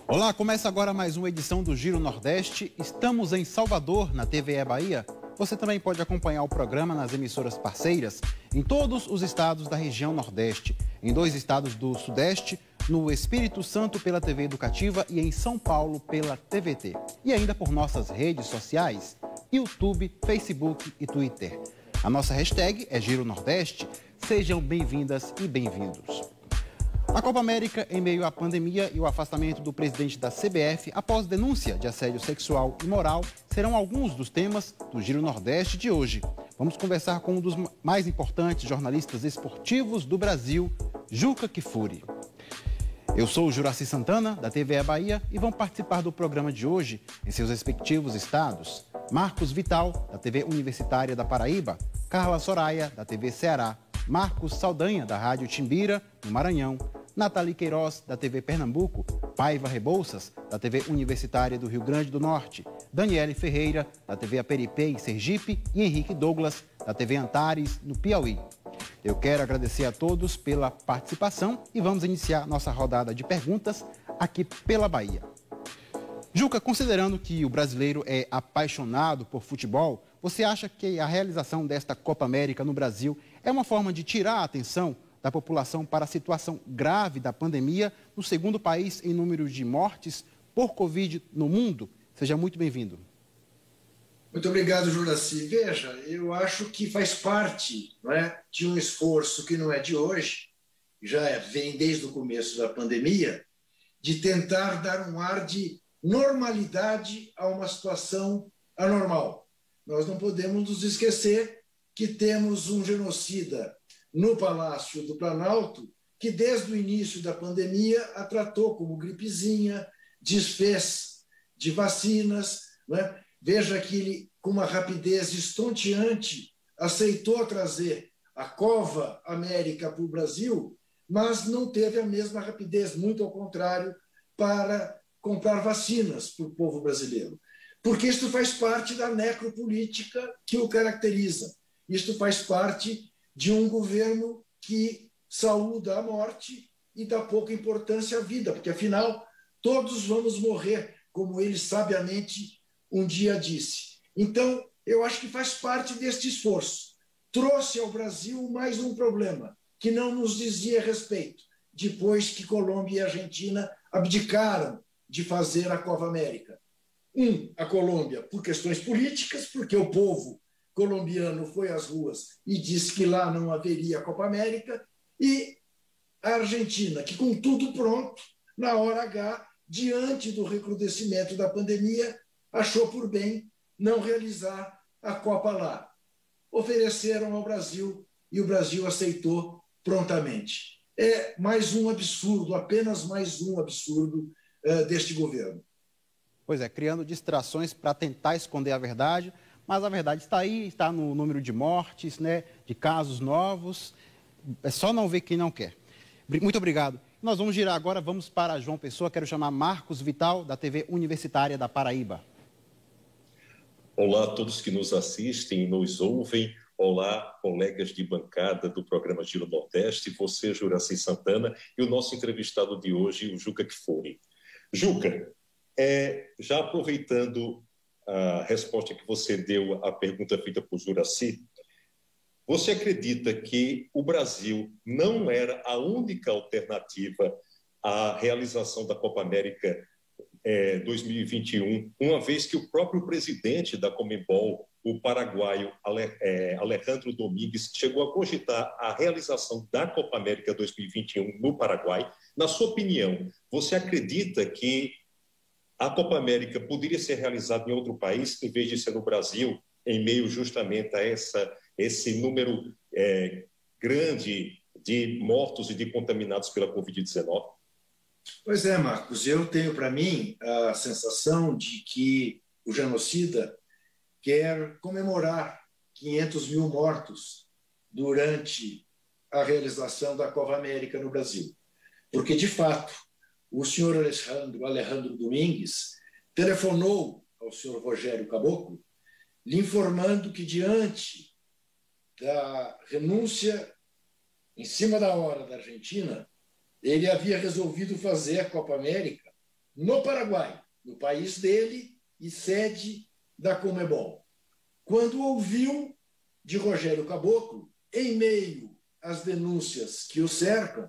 Olá, começa agora mais uma edição do Giro Nordeste. Estamos em Salvador, na TVE Bahia. Você também pode acompanhar o programa nas emissoras parceiras em todos os estados da região Nordeste, em 2 estados do Sudeste, no Espírito Santo pela TV Educativa e em São Paulo pela TVT. E ainda por nossas redes sociais, YouTube, Facebook e Twitter. A nossa hashtag é Giro Nordeste. Sejam bem-vindas e bem-vindos. A Copa América em meio à pandemia e o afastamento do presidente da CBF após denúncia de assédio sexual e moral serão alguns dos temas do Giro Nordeste de hoje. Vamos conversar com um dos mais importantes jornalistas esportivos do Brasil, Juca Kfouri. Eu sou o Juraci Santana, da TVE Bahia, e vão participar do programa de hoje, em seus respectivos estados, Marcos Vital, da TV Universitária da Paraíba, Carla Soraya, da TV Ceará, Marcos Saldanha, da Rádio Timbira, no Maranhão, Nathalie Queiroz, da TV Pernambuco, Paiva Rebouças, da TV Universitária do Rio Grande do Norte, Daniele Ferreira, da TV Aperipê, em Sergipe, e Henrique Douglas, da TV Antares, no Piauí. Eu quero agradecer a todos pela participação e vamos iniciar nossa rodada de perguntas aqui pela Bahia. Juca, considerando que o brasileiro é apaixonado por futebol, você acha que a realização desta Copa América no Brasil é uma forma de tirar a atenção da população para a situação grave da pandemia no segundo país em número de mortes por Covid no mundo? Seja muito bem-vindo. Muito obrigado, Juraci. Veja, eu acho que faz parte, não é, de um esforço que não é de hoje, já vem desde o começo da pandemia, de tentar dar um ar de normalidade a uma situação anormal. Nós não podemos nos esquecer que temos um genocida no Palácio do Planalto, que desde o início da pandemia a tratou como gripezinha, desfez de vacinas, né? Veja que ele, com uma rapidez estonteante, aceitou trazer a Copa América para o Brasil, mas não teve a mesma rapidez, muito ao contrário, para comprar vacinas para o povo brasileiro. Porque isto faz parte da necropolítica que o caracteriza. Isto faz parte de um governo que saúda a morte e dá pouca importância à vida, porque, afinal, todos vamos morrer, como ele sabiamente um dia disse. Então, eu acho que faz parte deste esforço. Trouxe ao Brasil mais um problema que não nos dizia respeito, depois que Colômbia e Argentina abdicaram de fazer a Copa América. A Colômbia, por questões políticas, porque o povo colombiano foi às ruas e disse que lá não haveria Copa América, e a Argentina, que com tudo pronto, na hora H, diante do recrudescimento da pandemia, achou por bem não realizar a Copa lá. Ofereceram ao Brasil e o Brasil aceitou prontamente. É mais um absurdo, apenas mais um absurdo deste governo. Pois é, criando distrações para tentar esconder a verdade, mas a verdade está aí, está no número de mortes, né, de casos novos. É só não ver quem não quer. Muito obrigado. Nós vamos girar agora, vamos para João Pessoa. Quero chamar Marcos Vital, da TV Universitária da Paraíba. Olá a todos que nos assistem e nos ouvem. Olá, colegas de bancada do programa Giro Nordeste, você, Juraci Santana, e o nosso entrevistado de hoje, o Juca Kfouri. Juca, já aproveitando a resposta que você deu à pergunta feita por Juraci, você acredita que o Brasil não era a única alternativa à realização da Copa América 2021, uma vez que o próprio presidente da Conmebol, o paraguaio Alejandro Domingues, chegou a cogitar a realização da Copa América 2021 no Paraguai? Na sua opinião, você acredita que a Copa América poderia ser realizada em outro país, em vez de ser no Brasil, em meio justamente a esse número grande de mortos e de contaminados pela Covid-19? Pois é, Marcos, eu tenho para mim a sensação de que o genocida quer comemorar 500 mil mortos durante a realização da Copa América no Brasil. Porque, de fato, o senhor Alejandro Domingues telefonou ao senhor Rogério Caboclo, lhe informando que, diante da renúncia em cima da hora da Argentina, ele havia resolvido fazer a Copa América no Paraguai, no país dele e sede da Conmebol. Quando ouviu de Rogério Caboclo, em meio às denúncias que o cercam,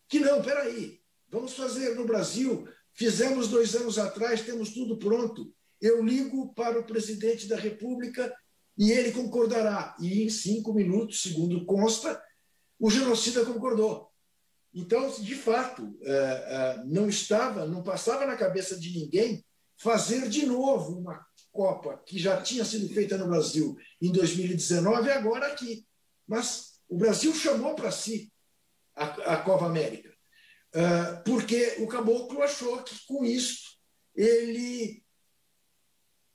que não, peraí, vamos fazer no Brasil, fizemos 2 anos atrás, temos tudo pronto. Eu ligo para o presidente da República e ele concordará. E em 5 minutos, segundo consta, o genocida concordou. Então, de fato, não passava na cabeça de ninguém fazer de novo uma Copa que já tinha sido feita no Brasil em 2019 e agora aqui. Mas o Brasil chamou para si a Copa América, porque o Caboclo achou que, com isso, ele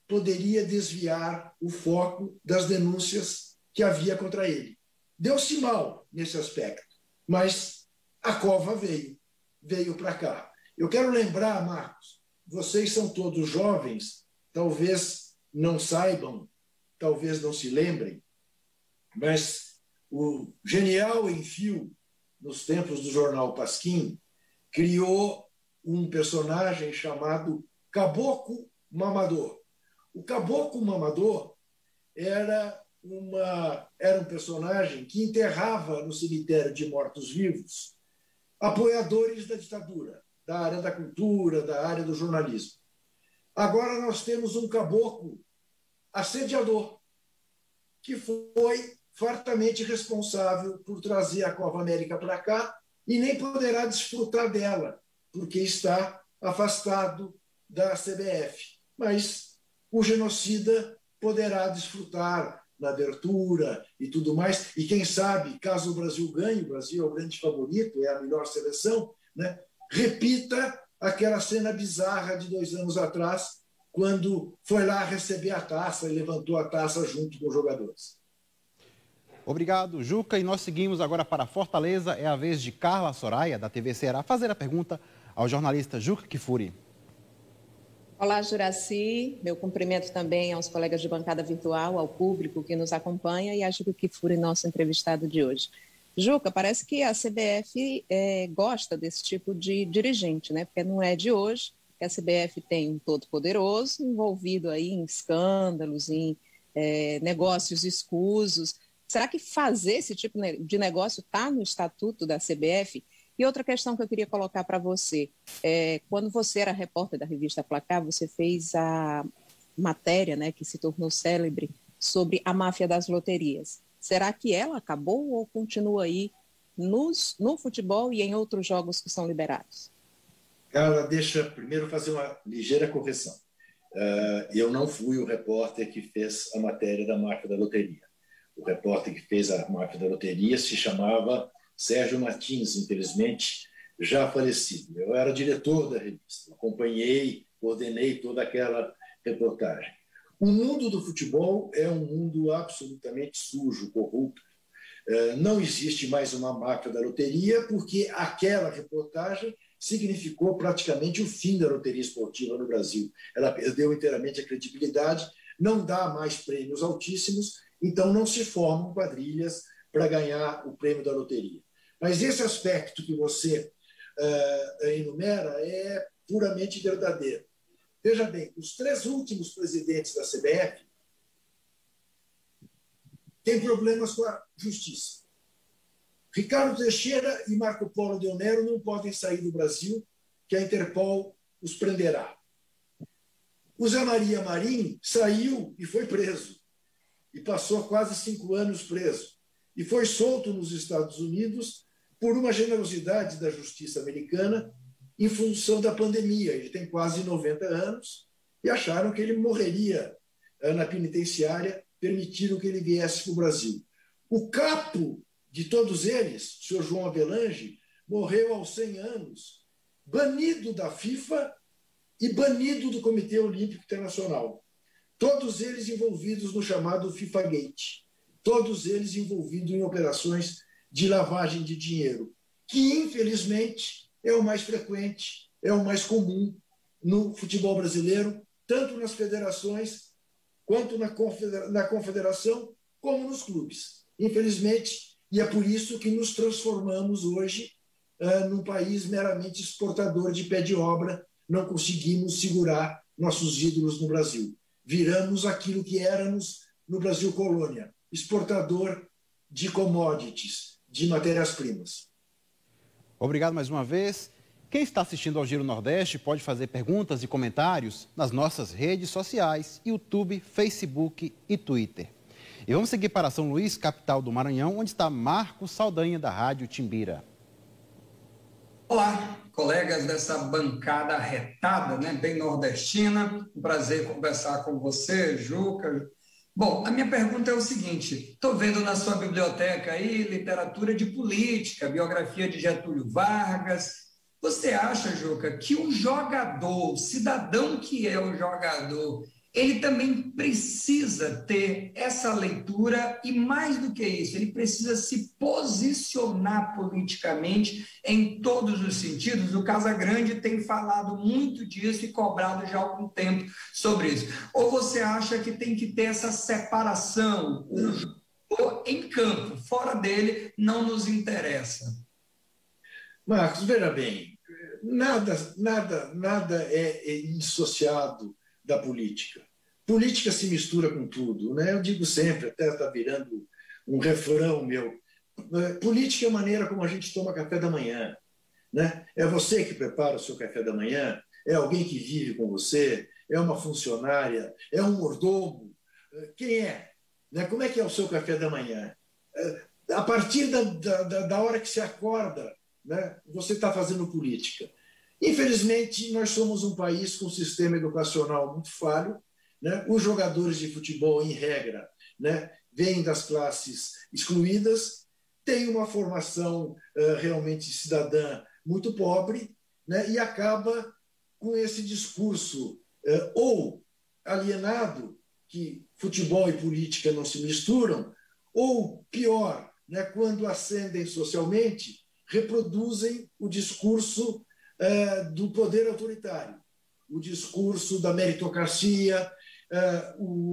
poderia desviar o foco das denúncias que havia contra ele. Deu-se mal nesse aspecto, mas a cova veio para cá. Eu quero lembrar, Marcos, vocês são todos jovens, talvez não saibam, talvez não se lembrem, mas o genial Enfio, nos tempos do jornal Pasquim, criou um personagem chamado Caboclo Mamador. O Caboclo Mamador era um personagem que enterrava no cemitério de mortos-vivos apoiadores da ditadura, da área da cultura, da área do jornalismo. Agora nós temos um caboclo assediador, que foi fartamente responsável por trazer a Copa América para cá e nem poderá desfrutar dela, porque está afastado da CBF. Mas o genocida poderá desfrutar na abertura e tudo mais, e quem sabe, caso o Brasil ganhe, o Brasil é o grande favorito, é a melhor seleção, né? Repita aquela cena bizarra de 2 anos atrás, quando foi lá receber a taça e levantou a taça junto com os jogadores. Obrigado, Juca. E nós seguimos agora para Fortaleza. É a vez de Carla Soraya, da TV Ceará, fazer a pergunta ao jornalista Juca Kfouri. Olá, Juraci. Meu cumprimento também aos colegas de bancada virtual, ao público que nos acompanha e a Juca Kfouri, nosso entrevistado de hoje. Juca, parece que a CBF gosta desse tipo de dirigente, né? Porque não é de hoje que a CBF tem um todo-poderoso envolvido aí em escândalos, em negócios escusos. Será que fazer esse tipo de negócio está no estatuto da CBF? E outra questão que eu queria colocar para você, quando você era repórter da revista Placar, você fez a matéria, né, que se tornou célebre, sobre a máfia das loterias. Será que ela acabou ou continua aí no futebol e em outros jogos que são liberados? Carla, deixa primeiro fazer uma ligeira correção. Eu não fui o repórter que fez a matéria da máfia da loteria. O repórter que fez a máfia da loteria se chamava Sérgio Martins, infelizmente, já falecido. Eu era diretor da revista, acompanhei, coordenei toda aquela reportagem. O mundo do futebol é um mundo absolutamente sujo, corrupto. Não existe mais uma máfia da loteria, porque aquela reportagem significou praticamente o fim da loteria esportiva no Brasil. Ela perdeu inteiramente a credibilidade, não dá mais prêmios altíssimos então não se formam quadrilhas para ganhar o prêmio da loteria. Mas esse aspecto que você enumera é puramente verdadeiro. Veja bem, os 3 últimos presidentes da CBF têm problemas com a justiça. Ricardo Teixeira e Marco Polo Deonero não podem sair do Brasil, que a Interpol os prenderá. O Zé Maria Marim saiu e foi preso. E passou quase 5 anos preso. E foi solto nos Estados Unidos por uma generosidade da justiça americana em função da pandemia. Ele tem quase 90 anos e acharam que ele morreria na penitenciária, permitiram que ele viesse para o Brasil. O capo de todos eles, o senhor João Avelange, morreu aos 100 anos, banido da FIFA e banido do Comitê Olímpico Internacional. Todos eles envolvidos no chamado FIFA Gate. Todos eles envolvidos em operações de lavagem de dinheiro, que, infelizmente, é o mais frequente, é o mais comum no futebol brasileiro, tanto nas federações, quanto na confederação, como nos clubes. Infelizmente, e é por isso que nos transformamos hoje num país meramente exportador de pé de obra, não conseguimos segurar nossos ídolos no Brasil. Viramos aquilo que éramos no Brasil colônia, exportador de commodities, de matérias-primas. Obrigado mais uma vez. Quem está assistindo ao Giro Nordeste pode fazer perguntas e comentários nas nossas redes sociais, YouTube, Facebook e Twitter. E vamos seguir para São Luís, capital do Maranhão, onde está Marcos Saldanha, da Rádio Timbira. Olá, colegas dessa bancada retada, né, bem nordestina. Um prazer conversar com você, Juca. Bom, a minha pergunta é o seguinte: estou vendo na sua biblioteca aí literatura de política, biografia de Getúlio Vargas. Você acha, Juca, que o jogador, o cidadão que é o jogador, ele também precisa ter essa leitura e, mais do que isso, ele precisa se posicionar politicamente em todos os sentidos? O Casagrande tem falado muito disso e cobrado já há algum tempo sobre isso. Ou você acha que tem que ter essa separação, o jogador em campo, fora dele, não nos interessa? Marcos, veja bem, nada é indissociado da política. Política se mistura com tudo, né? Eu digo sempre, até está virando um refrão meu, política é a maneira como a gente toma café da manhã, né? É você que prepara o seu café da manhã, é alguém que vive com você, é uma funcionária, é um mordomo, quem é? Né? Como é que é o seu café da manhã? A partir da hora que você acorda, né? Você está fazendo política. Infelizmente, nós somos um país com um sistema educacional muito falho, né? Os jogadores de futebol, em regra, né, vêm das classes excluídas, têm uma formação realmente cidadã muito pobre, né? E acaba com esse discurso ou alienado, que futebol e política não se misturam, ou pior, né, quando ascendem socialmente, reproduzem o discurso do poder autoritário, o discurso da meritocracia,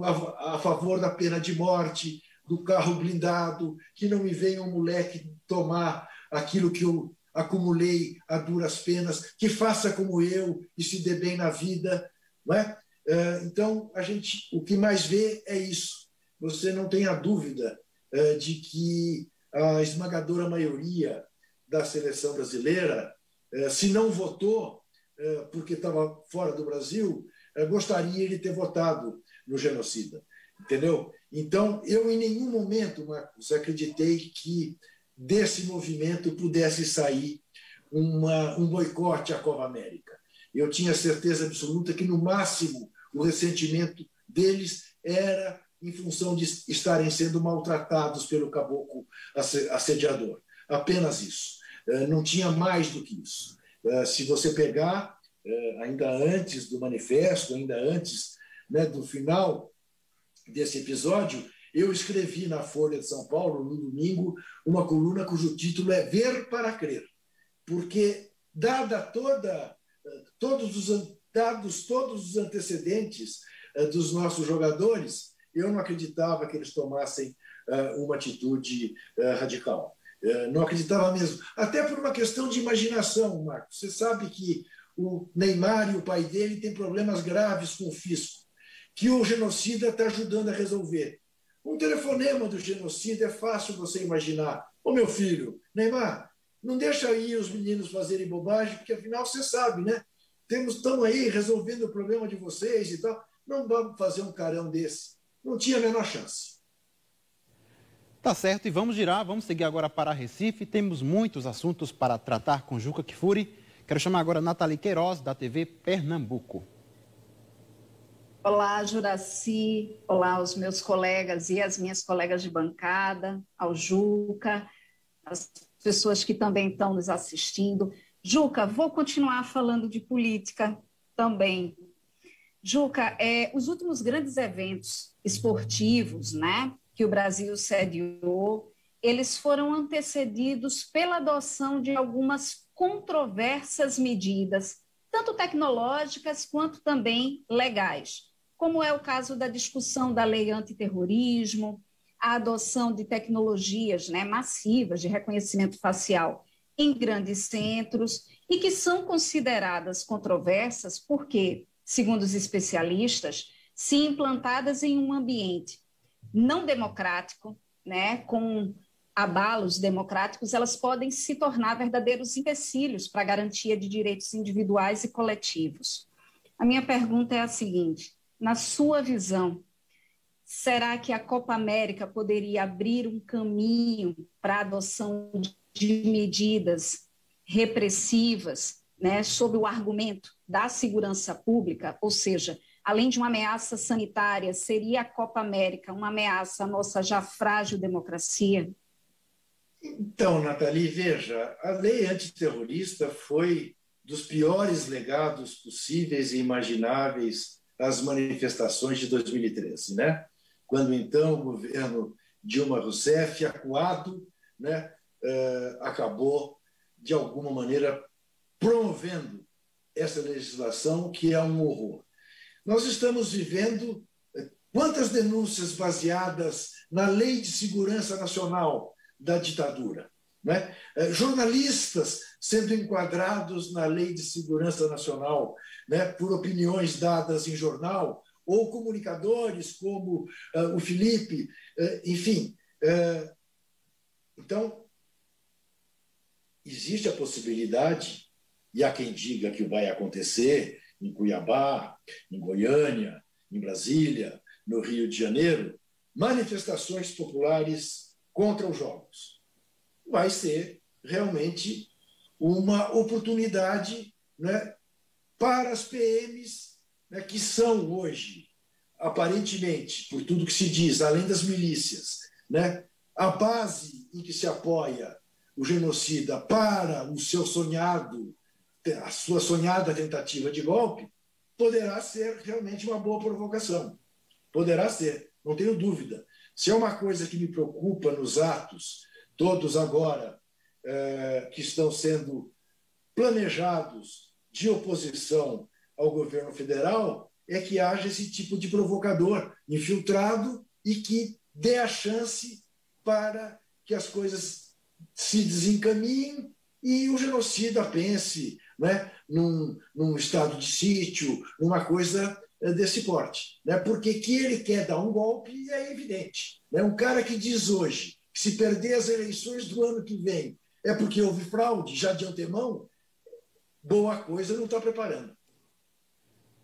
a favor da pena de morte, do carro blindado, que não me venha um moleque tomar aquilo que eu acumulei a duras penas, que faça como eu e se dê bem na vida. Não é? Então, o que mais vê é isso. Você não tem a dúvida de que a esmagadora maioria da seleção brasileira, se não votou porque estava fora do Brasil, gostaria de ter votado no genocida, entendeu? Então, eu em nenhum momento, Marcos, acreditei que desse movimento pudesse sair um boicote à Copa América. Eu tinha certeza absoluta que, no máximo, o ressentimento deles era em função de estarem sendo maltratados pelo caboclo assediador. Apenas isso. Não tinha mais do que isso. Se você pegar, ainda antes do manifesto, ainda antes, né, do final desse episódio, eu escrevi na Folha de São Paulo, no domingo, uma coluna cujo título é Ver para Crer. Porque, todos os antecedentes dos nossos jogadores, eu não acreditava que eles tomassem uma atitude radical. Não acreditava mesmo. Até por uma questão de imaginação, Marcos. Você sabe que o Neymar e o pai dele têm problemas graves com o fisco, que o genocida está ajudando a resolver. Um telefonema do genocida é fácil você imaginar. Ô, meu filho, Neymar, não deixa aí os meninos fazerem bobagem, porque afinal você sabe, né? Estamos aí resolvendo o problema de vocês e tal. Não vamos fazer um carão desse. Não tinha a menor chance. Tá certo, e vamos girar, vamos seguir agora para Recife. Temos muitos assuntos para tratar com Juca Kfouri. Quero chamar agora a Nathalie Queiroz, da TV Pernambuco. Olá, Juraci. Olá aos meus colegas e as minhas colegas de bancada, ao Juca, as pessoas que também estão nos assistindo. Juca, vou continuar falando de política também. Juca, os últimos grandes eventos esportivos, né, que o Brasil sediou, eles foram antecedidos pela adoção de algumas controversas medidas, tanto tecnológicas quanto também legais, como é o caso da discussão da lei antiterrorismo, a adoção de tecnologias, né, massivas de reconhecimento facial em grandes centros e que são consideradas controversas porque, segundo os especialistas, se implantadas em um ambiente não democrático, né, com abalos democráticos, elas podem se tornar verdadeiros empecilhos para a garantia de direitos individuais e coletivos. A minha pergunta é a seguinte: na sua visão, será que a Copa América poderia abrir um caminho para a adoção de medidas repressivas, né, sob o argumento da segurança pública, ou seja, além de uma ameaça sanitária, seria a Copa América uma ameaça à nossa já frágil democracia? Então, Nathalie, veja, a lei antiterrorista foi dos piores legados possíveis e imagináveis às manifestações de 2013, né? Quando, então, o governo Dilma Rousseff, acuado, né, acabou, de alguma maneira, promovendo essa legislação que é um horror. Nós estamos vivendo quantas denúncias baseadas na Lei de Segurança Nacional da ditadura, né? Jornalistas sendo enquadrados na Lei de Segurança Nacional, né, por opiniões dadas em jornal, ou comunicadores como o Felipe, enfim. Então, existe a possibilidade, e há quem diga que vai acontecer em Cuiabá, em Goiânia, em Brasília, no Rio de Janeiro, manifestações populares contra os jogos. Vai ser realmente uma oportunidade, né, para as PMs, né, que são hoje, aparentemente, por tudo que se diz, além das milícias, né, a base em que se apoia o genocida para o seu sonhado, a sua sonhada tentativa de golpe, poderá ser realmente uma boa provocação. Poderá ser, não tenho dúvida. Se é uma coisa que me preocupa nos atos, todos agora que estão sendo planejados de oposição ao governo federal, é que haja esse tipo de provocador infiltrado e que dê a chance para que as coisas se desencaminhem e o genocida pense, né, num estado de sítio, numa coisa desse porte, né? Porque que ele quer dar um golpe é evidente, né? Um cara que diz hoje que se perder as eleições do ano que vem é porque houve fraude já de antemão, boa coisa não está preparando.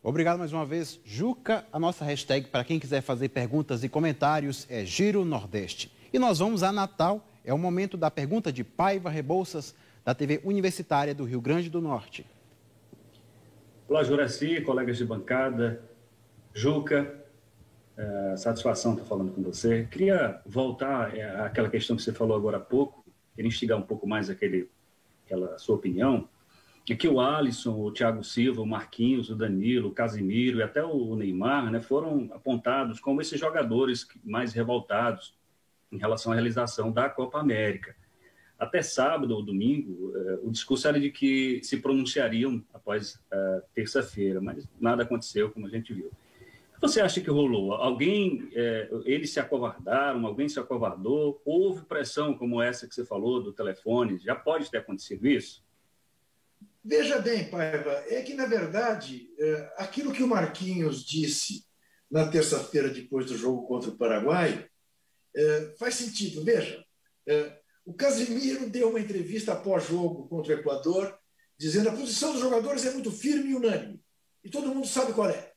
Obrigado mais uma vez, Juca. A nossa hashtag para quem quiser fazer perguntas e comentários é Giro Nordeste. E nós vamos a Natal, é o momento da pergunta de Paiva Rebouças, da TV Universitária do Rio Grande do Norte. Olá, Juraci, colegas de bancada, Juca, satisfação estar falando com você. Queria voltar àquela questão que você falou agora há pouco, queria instigar um pouco mais aquela sua opinião, é que o Alisson, o Thiago Silva, o Marquinhos, o Danilo, o Casimiro e até o Neymar, né, foram apontados como esses jogadores mais revoltados em relação à realização da Copa América. Até sábado ou domingo, o discurso era de que se pronunciariam após terça-feira, mas nada aconteceu, como a gente viu. Você acha que rolou? Eles se acovardaram, alguém se acovardou? Houve pressão como essa que você falou do telefone? Já pode ter acontecido isso? Veja bem, Paiva, é que, na verdade, aquilo que o Marquinhos disse na terça-feira depois do jogo contra o Paraguai faz sentido. Veja, o Casemiro deu uma entrevista após-jogo contra o Equador, dizendo que a posição dos jogadores é muito firme e unânime. E todo mundo sabe qual é.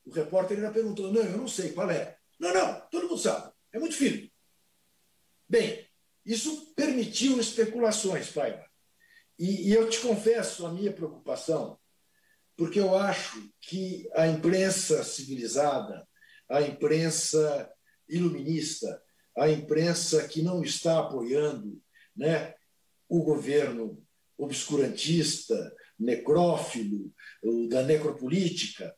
O repórter ainda perguntou, não, eu não sei qual é. Não, todo mundo sabe. É muito firme. Bem, isso permitiu especulações, Paiva. E eu te confesso a minha preocupação, porque eu acho que a imprensa civilizada, a imprensa iluminista, a imprensa que não está apoiando, né, o governo obscurantista, necrófilo, da necropolítica,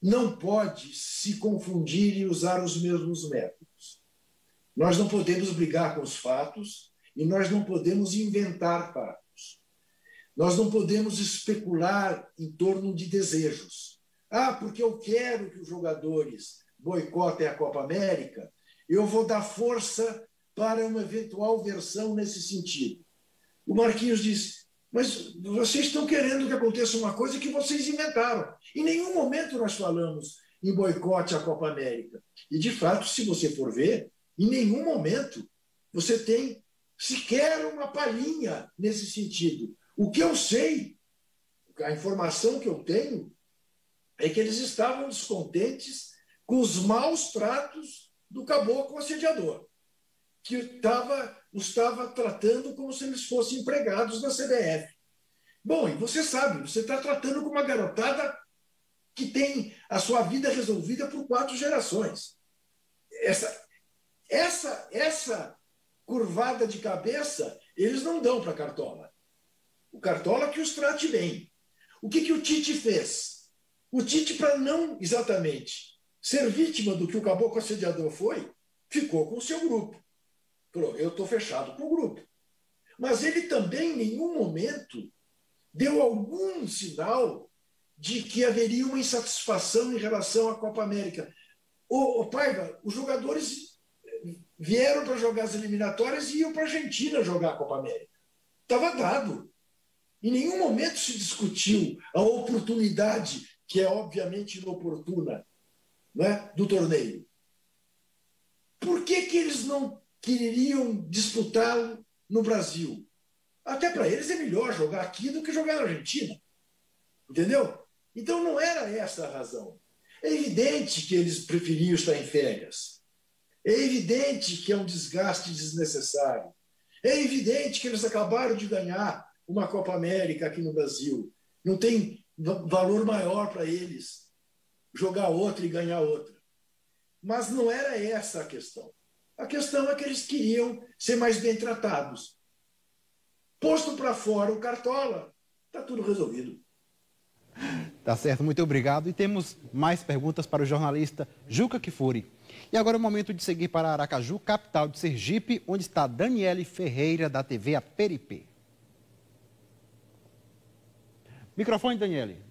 não pode se confundir e usar os mesmos métodos. Nós não podemos brigar com os fatos e nós não podemos inventar fatos. Nós não podemos especular em torno de desejos. Porque eu quero que os jogadores boicotem a Copa América, eu vou dar força para uma eventual versão nesse sentido. O Marquinhos disse, mas vocês estão querendo que aconteça uma coisa que vocês inventaram. Em nenhum momento nós falamos em boicote à Copa América. E, de fato, se você for ver, em nenhum momento você tem sequer uma palhinha nesse sentido. O que eu sei, a informação que eu tenho, é que eles estavam descontentes com os maus tratos do caboclo assediador, que os estava tratando como se eles fossem empregados da CBF. Bom, e você sabe, você está tratando com uma garotada que tem a sua vida resolvida por 4 gerações. Essa curvada de cabeça, eles não dão para Cartola. O Cartola que os trate bem. O que o Tite fez? O Tite, para não exatamente ser vítima do que o caboclo assediador foi, ficou com o seu grupo. Falou, eu estou fechado com o grupo. Mas ele também, em nenhum momento, deu algum sinal de que haveria uma insatisfação em relação à Copa América. Paiva, os jogadores vieram para jogar as eliminatórias e iam para a Argentina jogar a Copa América. Estava dado. Em nenhum momento se discutiu a oportunidade, que é obviamente inoportuna, né, do torneio. Por que eles não queriam disputá-lo no Brasil? Até para eles é melhor jogar aqui do que jogar na Argentina. Entendeu? Então não era essa a razão. É evidente que eles preferiam estar em férias. É evidente que é um desgaste desnecessário. É evidente que eles acabaram de ganhar uma Copa América aqui no Brasil. Não tem valor maior para eles jogar outra e ganhar outra. Mas não era essa a questão. A questão é que eles queriam ser mais bem tratados. Posto para fora o Cartola, está tudo resolvido. Tá certo, muito obrigado. E temos mais perguntas para o jornalista Juca Kfouri. E agora é o momento de seguir para Aracaju, capital de Sergipe, onde está Daniele Ferreira, da TV Aperipê. Microfone, Daniele.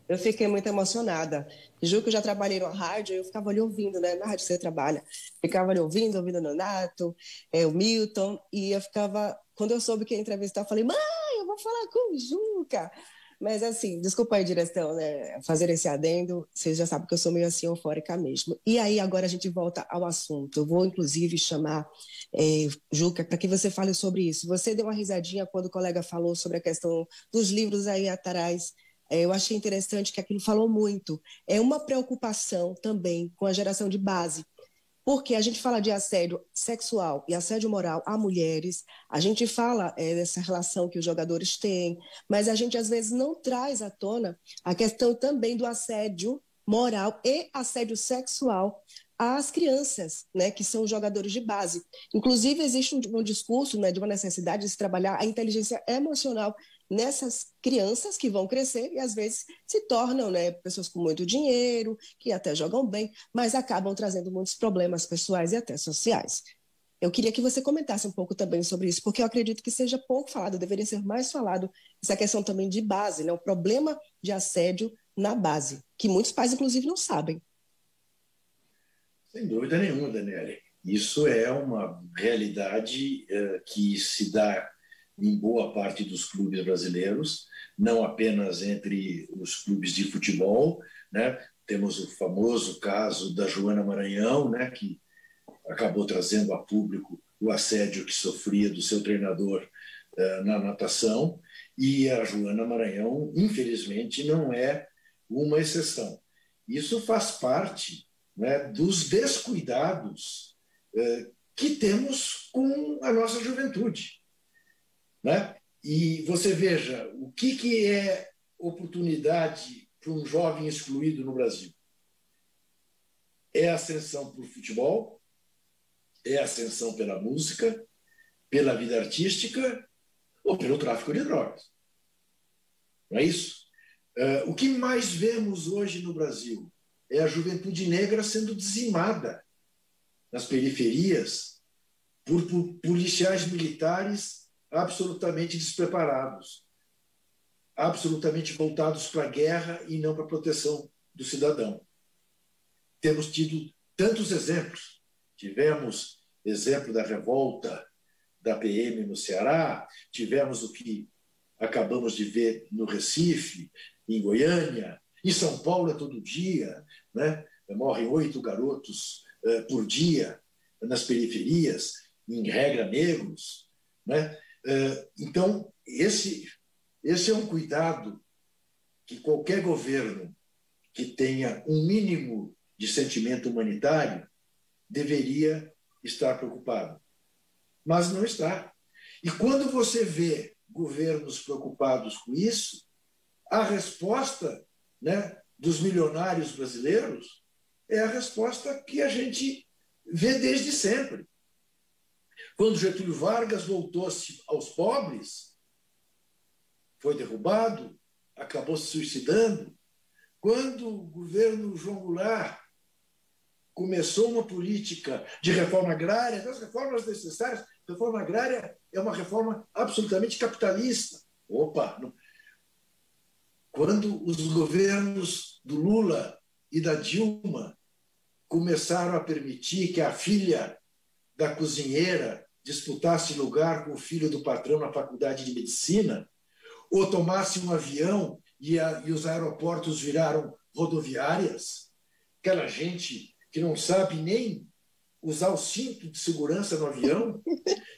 Eu fiquei muito emocionada. Ju, que eu já trabalhei no rádio, eu ficava ali ouvindo, né? Na rádio você trabalha. Ficava ali ouvindo o Nonato, o Milton, e eu ficava... Quando eu soube que ia entrevistar, eu falei, mãe, eu vou falar com o Juca. Mas assim, desculpa aí, direção, né? Fazer esse adendo, vocês já sabem que eu sou meio assim eufórica mesmo. E aí, agora a gente volta ao assunto. Eu vou, inclusive, chamar Juca para que você fale sobre isso. Você deu uma risadinha quando o colega falou sobre a questão dos livros aí atrás. Eu achei interessante que aquilo falou muito. É uma preocupação também com a geração de base. Porque a gente fala de assédio sexual e assédio moral a mulheres, a gente fala dessa relação que os jogadores têm, mas a gente às vezes não traz à tona a questão também do assédio moral e assédio sexual às crianças, né, que são os jogadores de base. Inclusive, existe um discurso, né, de uma necessidade de se trabalhar a inteligência emocional nessas crianças que vão crescer e às vezes se tornam, né, pessoas com muito dinheiro, que até jogam bem, mas acabam trazendo muitos problemas pessoais e até sociais. Eu queria que você comentasse um pouco também sobre isso, porque eu acredito que seja pouco falado, deveria ser mais falado, essa questão também de base, né? O problema de assédio na base, que muitos pais, inclusive, não sabem. Sem dúvida nenhuma, Daniele. Isso é uma realidade que se dá em boa parte dos clubes brasileiros, não apenas entre os clubes de futebol, né? Temos o famoso caso da Joana Maranhão, né? Que acabou trazendo a público o assédio que sofria do seu treinador na natação, e a Joana Maranhão, infelizmente, não é uma exceção. Isso faz parte, né, dos descuidados que temos com a nossa juventude, né? E você veja, o que é oportunidade para um jovem excluído no Brasil? É a ascensão por futebol, é a ascensão pela música, pela vida artística ou pelo tráfico de drogas. Não é isso? O que mais vemos hoje no Brasil é a juventude negra sendo dizimada nas periferias por policiais militares absolutamente despreparados, absolutamente voltados para a guerra e não para a proteção do cidadão. Temos tido tantos exemplos. Tivemos exemplo da revolta da PM no Ceará, tivemos o que acabamos de ver no Recife, em Goiânia, em São Paulo é todo dia, né? Morrem 8 garotos por dia nas periferias, em regra negros, né? Então, esse é um cuidado que qualquer governo que tenha um mínimo de sentimento humanitário deveria estar preocupado. Mas não está. E quando você vê governos preocupados com isso, a resposta, né, dos milionários brasileiros é a resposta que a gente vê desde sempre. Quando Getúlio Vargas voltou-se aos pobres, foi derrubado, acabou se suicidando. Quando o governo João Goulart começou uma política de reforma agrária, das reformas necessárias, reforma agrária é uma reforma absolutamente capitalista. Opa! Não. Quando os governos do Lula e da Dilma começaram a permitir que a filha da cozinheira disputasse lugar com o filho do patrão na faculdade de medicina, ou tomasse um avião e os aeroportos viraram rodoviárias, aquela gente que não sabe nem usar o cinto de segurança no avião,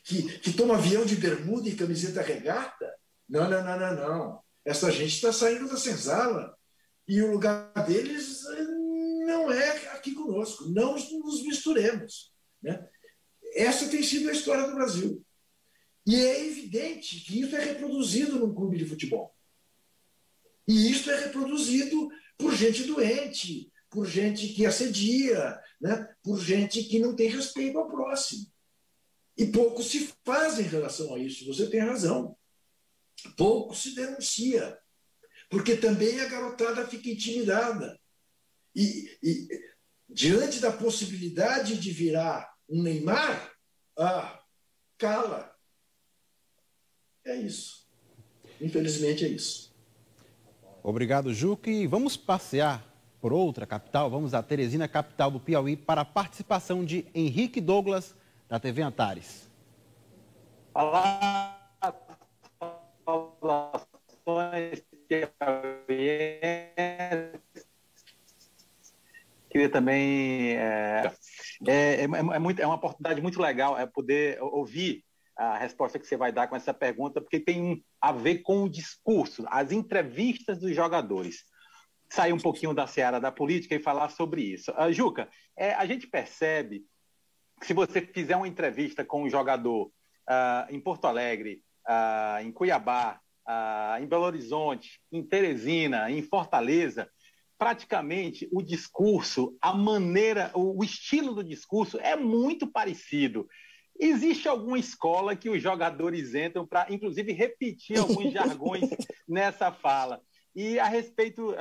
que toma avião de bermuda e camiseta regata. Não. Essa gente está saindo da senzala e o lugar deles não é aqui conosco. Não nos misturemos, né? Essa tem sido a história do Brasil. E é evidente que isso é reproduzido num clube de futebol. E isso é reproduzido por gente doente, por gente que assedia, né? Por gente que não tem respeito ao próximo. E pouco se faz em relação a isso, você tem razão. Pouco se denuncia, porque também a garotada fica intimidada. E diante da possibilidade de virar um Neymar, cala. É isso. Infelizmente é isso. Obrigado, Juca. E vamos passear por outra capital. Vamos à Teresina, capital do Piauí, para a participação de Henrique Douglas, da TV Antares. Olá, saudações piauienses. Queria também... É uma oportunidade muito legal poder ouvir a resposta que você vai dar com essa pergunta, porque tem a ver com o discurso, as entrevistas dos jogadores. Sair um pouquinho da seara da política e falar sobre isso. Juca, a gente percebe que se você fizer uma entrevista com um jogador em Porto Alegre, em Cuiabá, em Belo Horizonte, em Teresina, em Fortaleza, praticamente o discurso, a maneira, o estilo do discurso é muito parecido. Existe alguma escola que os jogadores entram para, inclusive, repetir alguns jargões nessa fala. E a respeito,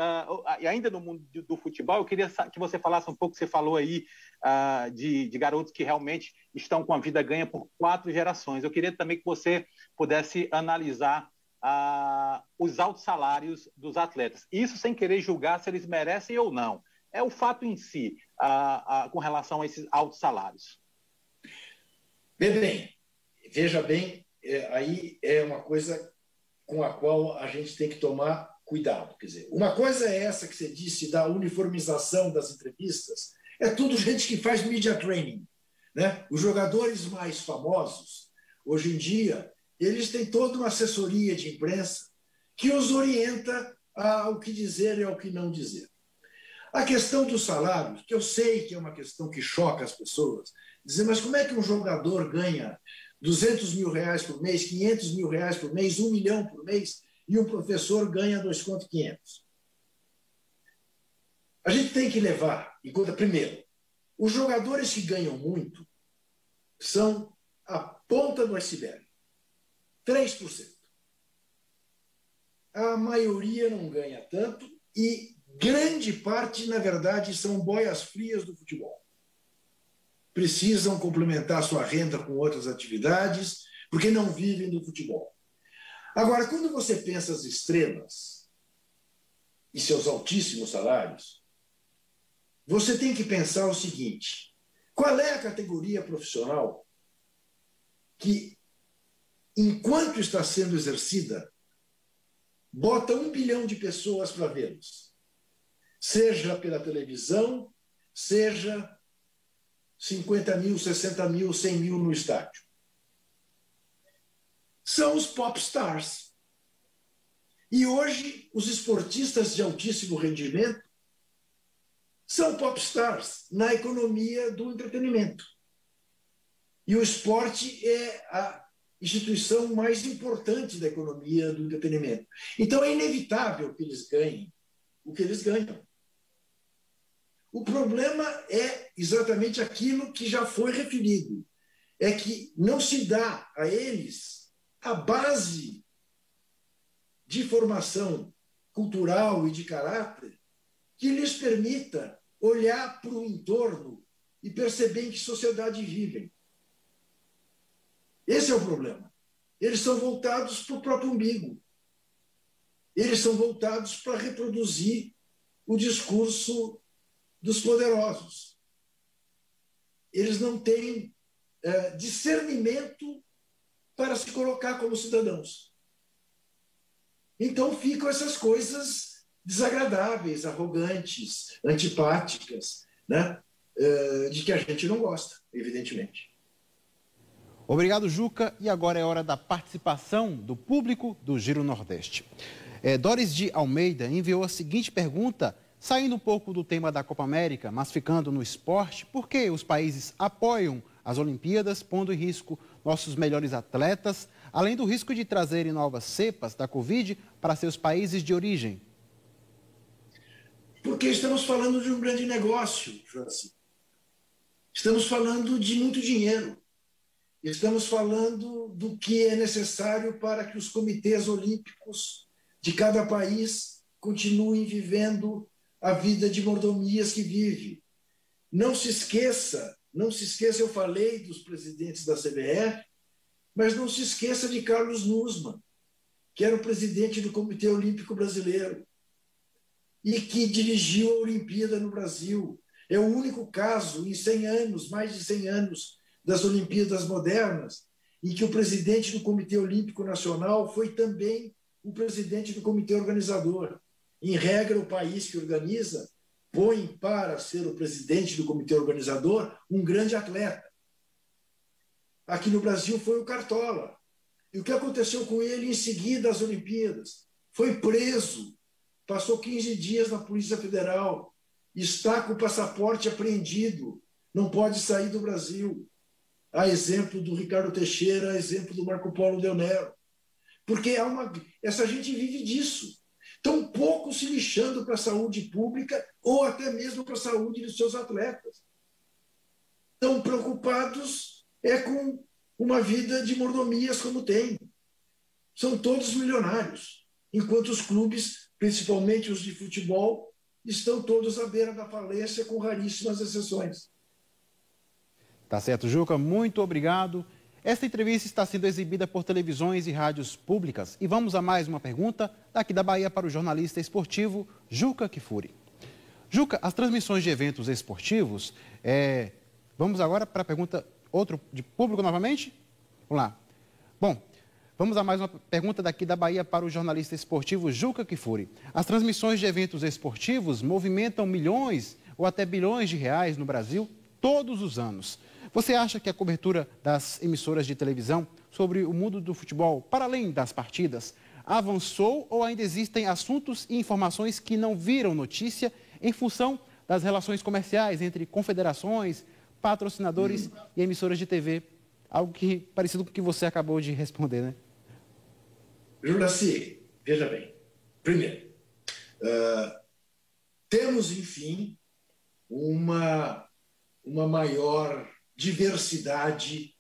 e ainda no mundo do futebol, eu queria que você falasse um pouco, você falou aí de garotos que realmente estão com a vida ganha por 4 gerações. Eu queria também que você pudesse analisar os altos salários dos atletas. Isso sem querer julgar se eles merecem ou não. É o fato em si, com relação a esses altos salários. Bem, veja bem, aí é uma coisa com a qual a gente tem que tomar cuidado. Quer dizer, uma coisa é essa que você disse da uniformização das entrevistas, é tudo gente que faz media training, né? Os jogadores mais famosos, hoje em dia, eles têm toda uma assessoria de imprensa que os orienta ao que dizer e ao que não dizer. A questão dos salários, que eu sei que é uma questão que choca as pessoas, dizer, mas como é que um jogador ganha 200 mil reais por mês, 500 mil reais por mês, 1 milhão por mês, e um professor ganha 2.500? A gente tem que levar em conta, primeiro, os jogadores que ganham muito são a ponta do iceberg, 3%. A maioria não ganha tanto e grande parte, na verdade, são boias frias do futebol. Precisam complementar sua renda com outras atividades, porque não vivem do futebol. Agora, quando você pensa as estrelas e seus altíssimos salários, você tem que pensar o seguinte: qual é a categoria profissional que, enquanto está sendo exercida, bota 1 bilhão de pessoas para vê-los? Seja pela televisão, seja 50 mil, 60 mil, 100 mil no estádio. São os pop stars. E hoje, os esportistas de altíssimo rendimento são pop stars na economia do entretenimento. E o esporte é a instituição mais importante da economia do entretenimento. Então, é inevitável que eles ganhem o que eles ganham. O problema é exatamente aquilo que já foi referido. É que não se dá a eles a base de formação cultural e de caráter que lhes permita olhar para o entorno e perceber em que sociedade vivem. Esse é o problema. Eles são voltados para o próprio umbigo. Eles são voltados para reproduzir o discurso dos poderosos. Eles não têm discernimento para se colocar como cidadãos. Então ficam essas coisas desagradáveis, arrogantes, antipáticas, né? De que a gente não gosta, evidentemente. Obrigado, Juca. E agora é hora da participação do público do Giro Nordeste. Doris de Almeida enviou a seguinte pergunta, saindo um pouco do tema da Copa América, mas ficando no esporte: por que os países apoiam as Olimpíadas, pondo em risco nossos melhores atletas, além do risco de trazerem novas cepas da Covid para seus países de origem? Porque estamos falando de um grande negócio, Joaci. Estamos falando de muito dinheiro. Estamos falando do que é necessário para que os comitês olímpicos de cada país continuem vivendo a vida de mordomias que vive. Não se esqueça, eu falei dos presidentes da CBF, mas não se esqueça de Carlos Nussmann, que era o presidente do Comitê Olímpico Brasileiro e que dirigiu a Olimpíada no Brasil. É o único caso em 100 anos, mais de 100 anos, das Olimpíadas modernas, em que o presidente do Comitê Olímpico Nacional foi também o presidente do comitê organizador. Em regra, o país que organiza põe para ser o presidente do comitê organizador um grande atleta. Aqui no Brasil foi o Cartola. E o que aconteceu com ele em seguida às Olimpíadas? Foi preso, passou 15 dias na Polícia Federal, está com o passaporte apreendido, não pode sair do Brasil. A exemplo do Ricardo Teixeira, a exemplo do Marco Polo Del Nero. Porque essa gente vive disso. Tão pouco se lixando para a saúde pública ou até mesmo para a saúde dos seus atletas. Tão preocupados com uma vida de mordomias como tem. São todos milionários, enquanto os clubes principalmente os de futebol, estão todos à beira da falência, com raríssimas exceções. Tá certo, Juca, muito obrigado. Esta entrevista está sendo exibida por televisões e rádios públicas. E vamos a mais uma pergunta daqui da Bahia para o jornalista esportivo Juca Kfouri. Juca, as transmissões de eventos esportivos... Vamos agora para a pergunta, outro de público novamente? Vamos lá. Bom, vamos a mais uma pergunta daqui da Bahia para o jornalista esportivo Juca Kfouri. As transmissões de eventos esportivos movimentam milhões ou até bilhões de reais no Brasil todos os anos. Você acha que a cobertura das emissoras de televisão sobre o mundo do futebol, para além das partidas, avançou ou ainda existem assuntos e informações que não viram notícia em função das relações comerciais entre confederações, patrocinadores e emissoras de TV? Algo que parecido com o que você acabou de responder, né? Juraci, veja bem. Primeiro, temos, enfim, uma maior diversidade,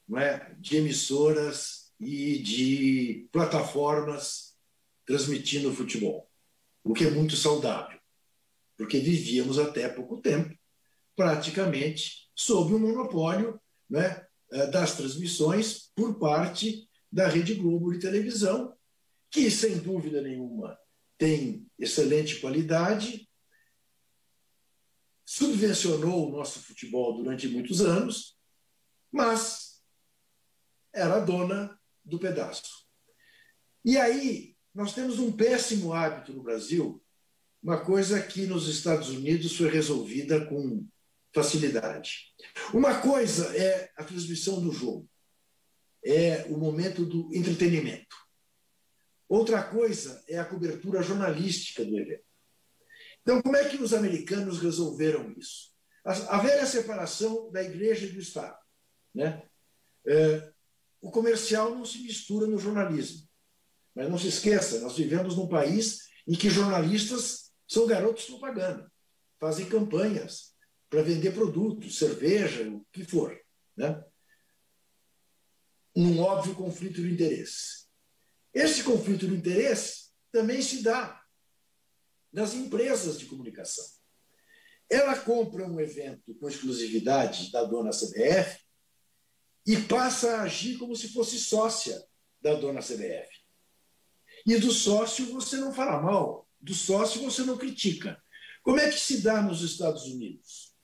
não é, de emissoras e de plataformas transmitindo futebol, o que é muito saudável, porque vivíamos até pouco tempo praticamente sob o monopólio, né, das transmissões por parte da Rede Globo de televisão, que, sem dúvida nenhuma, tem excelente qualidade, subvencionou o nosso futebol durante muitos anos, mas era a dona do pedaço. E aí nós temos um péssimo hábito no Brasil, uma coisa que nos Estados Unidos foi resolvida com facilidade. Uma coisa é a transmissão do jogo, é o momento do entretenimento. Outra coisa é a cobertura jornalística do evento. Então, como é que os americanos resolveram isso? A velha separação da igreja e do Estado, né? O comercial não se mistura no jornalismo. Mas não se esqueça, nós vivemos num país em que jornalistas são garotos propaganda, fazem campanhas para vender produtos, cerveja, o que for, né? Um óbvio conflito de interesse. Esse conflito de interesse também se dá nas empresas de comunicação. Ela compra um evento com exclusividade da dona CBF e passa a agir como se fosse sócia da dona CBF. E do sócio você não fala mal, do sócio você não critica. Como é que se dá nos Estados Unidos?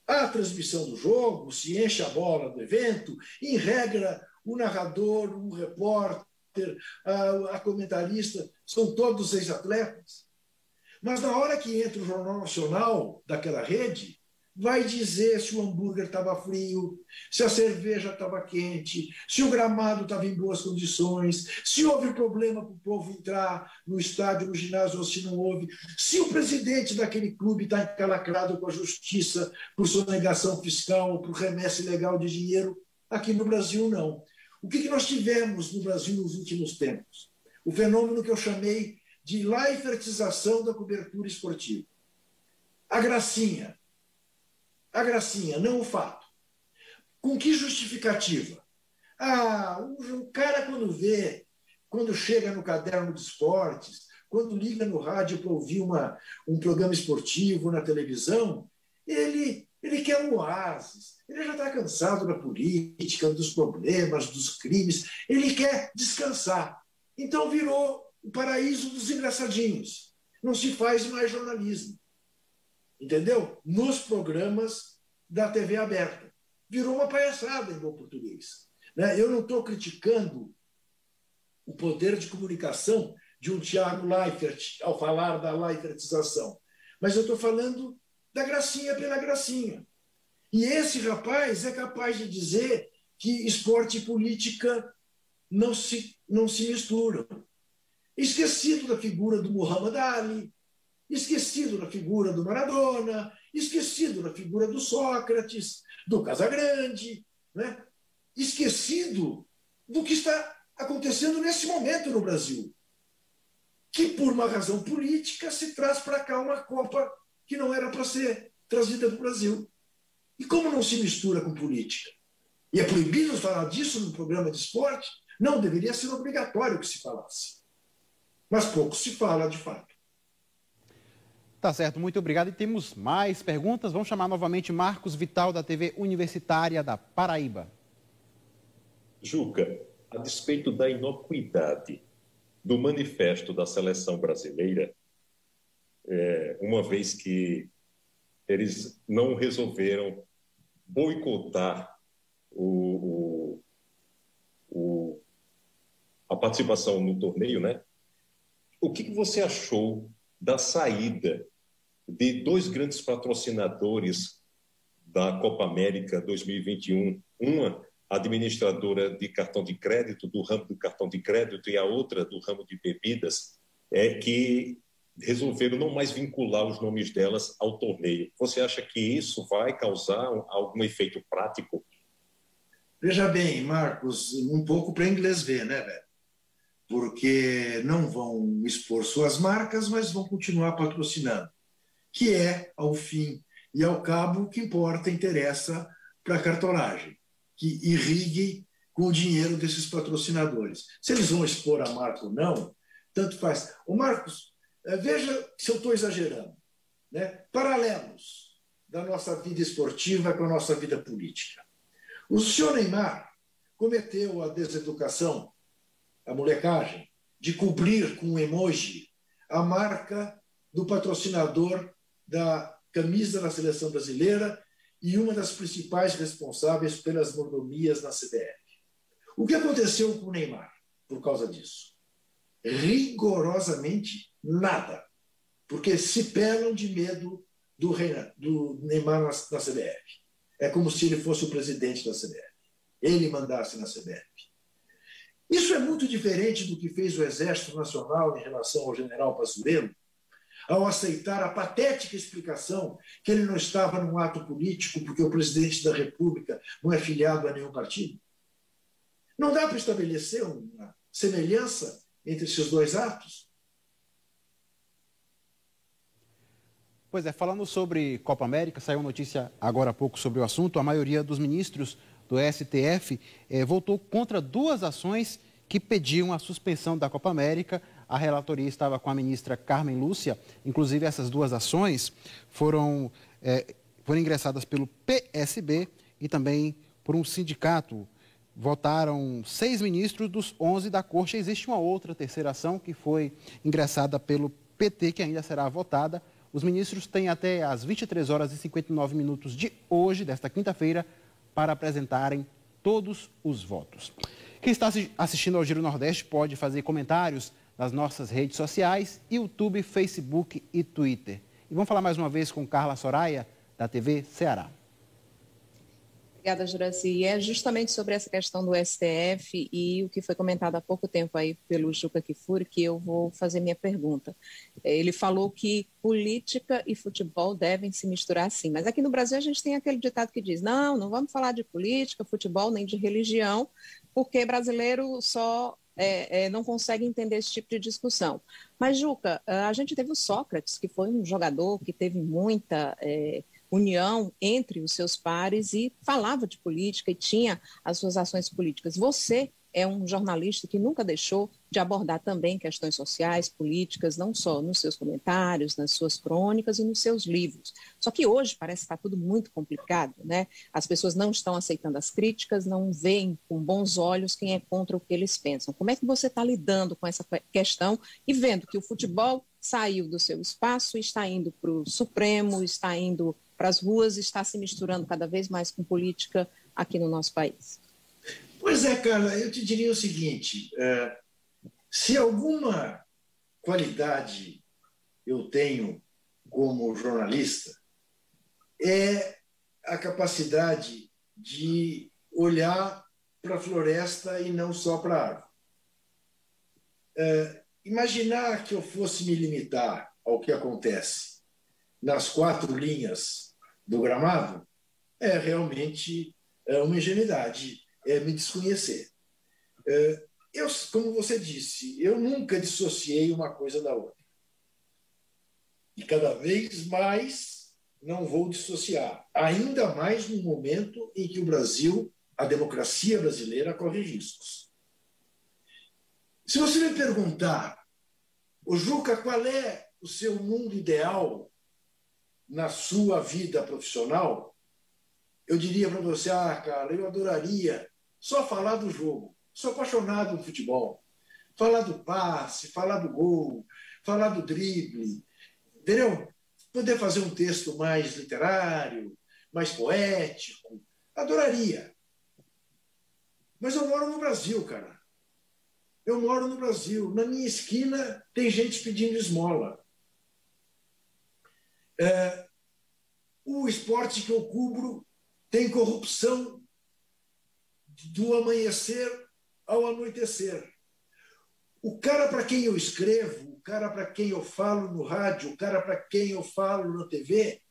A transmissão do jogo, se enche a bola do evento, em regra, o narrador, o repórter, a comentarista, são todos ex-atletas. Mas na hora que entra o Jornal Nacional daquela rede, vai dizer se o hambúrguer estava frio, se a cerveja estava quente, se o gramado estava em boas condições, se houve problema para o povo entrar no estádio, no ginásio, ou se não houve, se o presidente daquele clube está encalacrado com a justiça por sonegação fiscal ou por remessa ilegal de dinheiro. Aqui no Brasil, não. O que nós tivemos no Brasil nos últimos tempos? O fenômeno que eu chamei de laifertização da cobertura esportiva. A gracinha, não o fato. Com que justificativa? O cara quando chega no caderno de esportes, quando liga no rádio para ouvir um programa esportivo na televisão, ele quer um oásis, ele já está cansado da política, dos problemas, dos crimes, ele quer descansar. Então virou o paraíso dos engraçadinhos. Não se faz mais jornalismo. Entendeu? Nos programas da TV aberta. Virou uma palhaçada em bom português. Né? Eu não estou criticando o poder de comunicação de um Thiago Leifert ao falar da Leifertização, mas eu estou falando da gracinha pela gracinha. E esse rapaz é capaz de dizer que esporte e política não se misturam. Esquecido da figura do Muhammad Ali, esquecido da figura do Maradona, esquecido da figura do Sócrates, do Casagrande, né? Esquecido do que está acontecendo nesse momento no Brasil, que por uma razão política se traz para cá uma Copa que não era para ser trazida para o Brasil. E como não se mistura com política? E é proibido falar disso no programa de esporte? Não, deveria ser obrigatório que se falasse. mas pouco se fala de fato. Tá certo, muito obrigado. E temos mais perguntas. Vamos chamar novamente Marcos Vital, da TV Universitária da Paraíba. Juca, a despeito da inocuidade do manifesto da seleção brasileira, uma vez que eles não resolveram boicotar a participação no torneio, né? O que você achou da saída de dois grandes patrocinadores da Copa América 2021, uma administradora de cartão de crédito, do ramo do cartão de crédito, e a outra do ramo de bebidas, que resolveram não mais vincular os nomes delas ao torneio. Você acha que isso vai causar algum efeito prático? Veja bem, Marcos, um pouco para inglês ver, né, velho? Porque não vão expor suas marcas, mas vão continuar patrocinando, que é, ao fim e ao cabo, o que importa, interessa para a cartonagem, que irrigue com o dinheiro desses patrocinadores. Se eles vão expor a marca ou não, tanto faz. Ô Marcos, veja se eu estou exagerando, né? Paralelos da nossa vida esportiva com a nossa vida política. O senhor Neymar cometeu a deseducação, a molecagem, de cobrir com um emoji a marca do patrocinador da camisa da seleção brasileira e uma das principais responsáveis pelas mordomias na CBF. O que aconteceu com o Neymar por causa disso? Rigorosamente nada, porque se pelam de medo do Neymar na CBF. É como se ele fosse o presidente da CBF. Ele mandasse na CBF. Isso é muito diferente do que fez o Exército Nacional em relação ao general Pazuello, ao aceitar a patética explicação que ele não estava num ato político porque o presidente da República não é filiado a nenhum partido. Não dá para estabelecer uma semelhança entre esses dois atos? Pois é, falando sobre Copa América, saiu notícia agora há pouco sobre o assunto. A maioria dos ministros do STF votou contra duas ações que pediam a suspensão da Copa América. A relatoria estava com a ministra Carmen Lúcia. Inclusive, essas duas ações foram ingressadas pelo PSB e também por um sindicato. Votaram 6 ministros dos 11 da Corte. Existe uma outra terceira ação que foi ingressada pelo PT, que ainda será votada. Os ministros têm até às 23 horas e 59 minutos de hoje, desta quinta-feira, para apresentarem todos os votos. Quem está assistindo ao Giro Nordeste pode fazer comentários nas nossas redes sociais, YouTube, Facebook e Twitter. E vamos falar mais uma vez com Carla Soraya, da TV Ceará. Obrigada, Juraci. E é justamente sobre essa questão do STF e o que foi comentado há pouco tempo aí pelo Juca Kfouri que eu vou fazer minha pergunta. Ele falou que política e futebol devem se misturar sim, mas aqui no Brasil a gente tem aquele ditado que diz, não vamos falar de política, futebol, nem de religião, porque brasileiro só não consegue entender esse tipo de discussão. Mas, Juca, a gente teve o Sócrates, que foi um jogador que teve muita união entre os seus pares e falava de política e tinha as suas ações políticas. Você é um jornalista que nunca deixou de abordar também questões sociais, políticas, não só nos seus comentários, nas suas crônicas e nos seus livros. Só que hoje parece que está tudo muito complicado, né? As pessoas não estão aceitando as críticas, não veem com bons olhos quem é contra o que eles pensam. Como é que você está lidando com essa questão e vendo que o futebol saiu do seu espaço, está indo para o Supremo, está indo para as ruas, está se misturando cada vez mais com política aqui no nosso país? Pois é, Carla, eu te diria o seguinte, se alguma qualidade eu tenho como jornalista, é a capacidade de olhar para a floresta e não só para a árvore. Imaginar que eu fosse me limitar ao que acontece nas 4 linhas do gramado é realmente uma ingenuidade, é me desconhecer. Como você disse, eu nunca dissociei uma coisa da outra. E cada vez mais não vou dissociar, ainda mais no momento em que o Brasil, a democracia brasileira, corre riscos. Se você me perguntar Ô, Juca, qual é o seu mundo ideal na sua vida profissional? Eu diria para você, cara, eu adoraria só falar do jogo. Sou apaixonado no futebol. Falar do passe, falar do gol, falar do drible, entendeu? Poder fazer um texto mais literário, mais poético. Adoraria. Mas eu moro no Brasil, cara. Eu moro no Brasil. Na minha esquina tem gente pedindo esmola. O esporte que eu cubro tem corrupção do amanhecer ao anoitecer. O cara para quem eu escrevo, o cara para quem eu falo no rádio, o cara para quem eu falo na TV,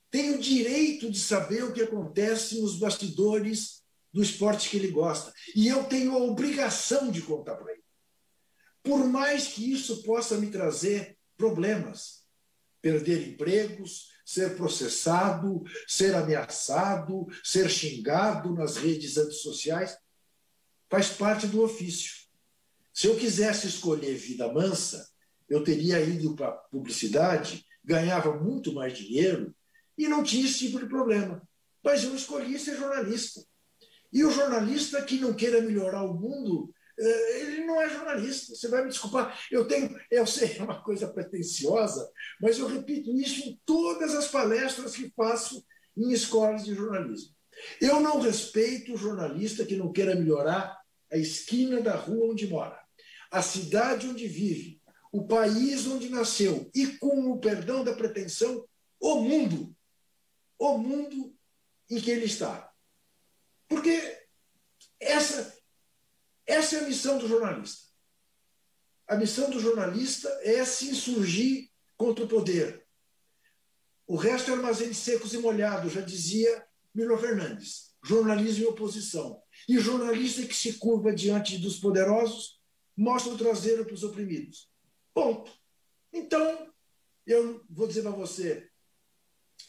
tem o direito de saber o que acontece nos bastidores do esporte que ele gosta. E eu tenho a obrigação de contar para ele. Por mais que isso possa me trazer problemas, perder empregos, ser processado, ser ameaçado, ser xingado nas redes antissociais, faz parte do ofício. Se eu quisesse escolher vida mansa, eu teria ido para a publicidade, ganhava muito mais dinheiro e não tinha esse tipo de problema. Mas eu escolhi ser jornalista. E o jornalista que não queira melhorar o mundo, ele não é jornalista. Você vai me desculpar. Eu sei, é uma coisa pretensiosa, mas eu repito isso em todas as palestras que faço em escolas de jornalismo. Eu não respeito o jornalista que não queira melhorar a esquina da rua onde mora, a cidade onde vive, o país onde nasceu e, com o perdão da pretensão, o mundo em que ele está. Porque essa é a missão do jornalista. A missão do jornalista é se insurgir contra o poder. O resto é armazém de secos e molhados, já dizia Milo Fernandes. Jornalismo e oposição. E o jornalista que se curva diante dos poderosos mostra o traseiro para os oprimidos. Ponto. Então, eu vou dizer para você,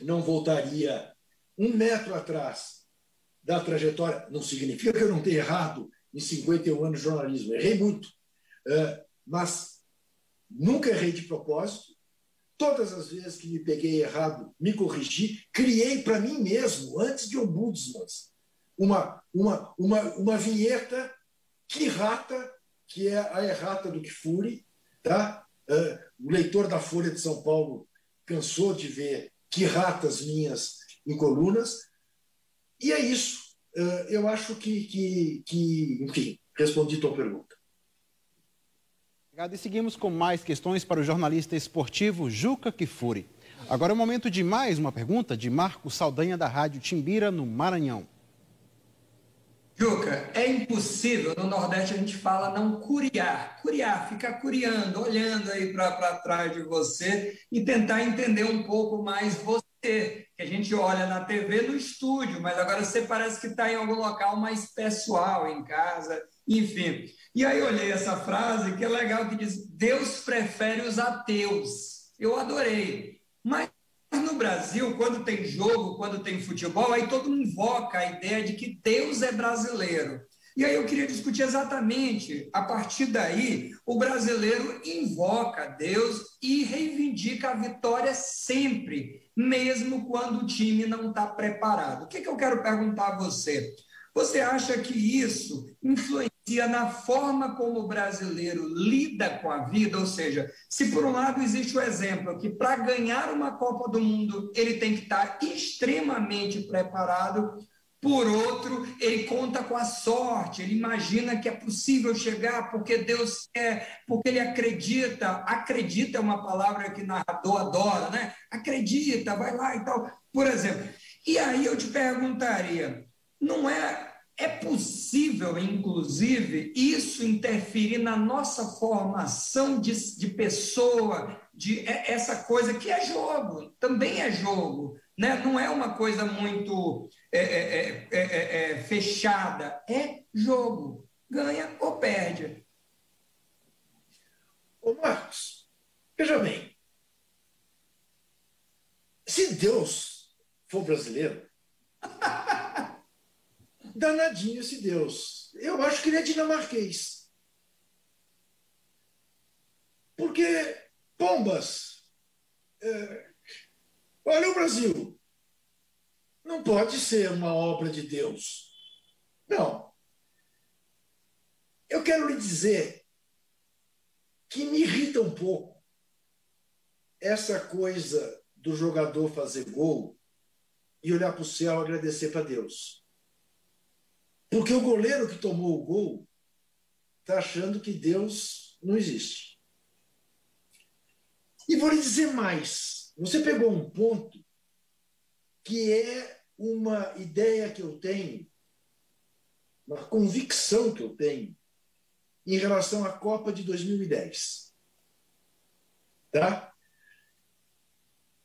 não voltaria 1 metro atrás da trajetória. Não significa que eu não tenha errado em 51 anos de jornalismo. Errei muito. Mas nunca errei de propósito. Todas as vezes que me peguei errado, me corrigi. Criei para mim mesmo, antes de ombudsman, uma vinheta que rata, que é a errata do Kfouri. Tá? O leitor da Folha de São Paulo cansou de ver que ratas minhas em colunas. E é isso. Eu acho que enfim, respondi a tua pergunta. Obrigado. E seguimos com mais questões para o jornalista esportivo Juca Kfouri. Agora é o momento de mais uma pergunta de Marcos Saldanha, da Rádio Timbira, no Maranhão. Juca, é impossível, no Nordeste a gente fala não curiar, ficar curiando, olhando aí para trás de você e tentar entender um pouco mais você, que a gente olha na TV no estúdio, mas agora você parece que está em algum local mais pessoal, em casa, enfim. E aí eu olhei essa frase que é legal, que diz, Deus prefere os ateus. Eu adorei, mas no Brasil, quando tem jogo, quando tem futebol, aí todo mundo invoca a ideia de que Deus é brasileiro. E aí eu queria discutir exatamente, a partir daí, o brasileiro invoca Deus e reivindica a vitória sempre, mesmo quando o time não está preparado. O que eu quero perguntar a você? Você acha que isso influencia na forma como o brasileiro lida com a vida? Ou seja, se por um lado existe o exemplo que para ganhar uma Copa do Mundo ele tem que estar extremamente preparado, por outro, ele conta com a sorte, ele imagina que é possível chegar porque Deus quer, porque ele acredita. Acredita é uma palavra que narrador adora, né? Acredita, vai lá e tal. Por exemplo, e aí eu te perguntaria, não é possível, inclusive, isso interferir na nossa formação de pessoa, essa coisa que é jogo, também é jogo, né? Não é uma coisa muito fechada, é jogo, ganha ou perde. Ô Marcos, veja bem, se Deus for brasileiro, danadinho esse Deus. Eu acho que ele é dinamarquês. Porque, pombas, olha o Brasil, não pode ser uma obra de Deus. Não. Eu quero lhe dizer que me irrita um pouco essa coisa do jogador fazer gol e olhar para o céu e agradecer para Deus. Porque o goleiro que tomou o gol está achando que Deus não existe. E vou lhe dizer mais. Você pegou um ponto que é uma ideia que eu tenho, uma convicção que eu tenho em relação à Copa de 2010. Tá?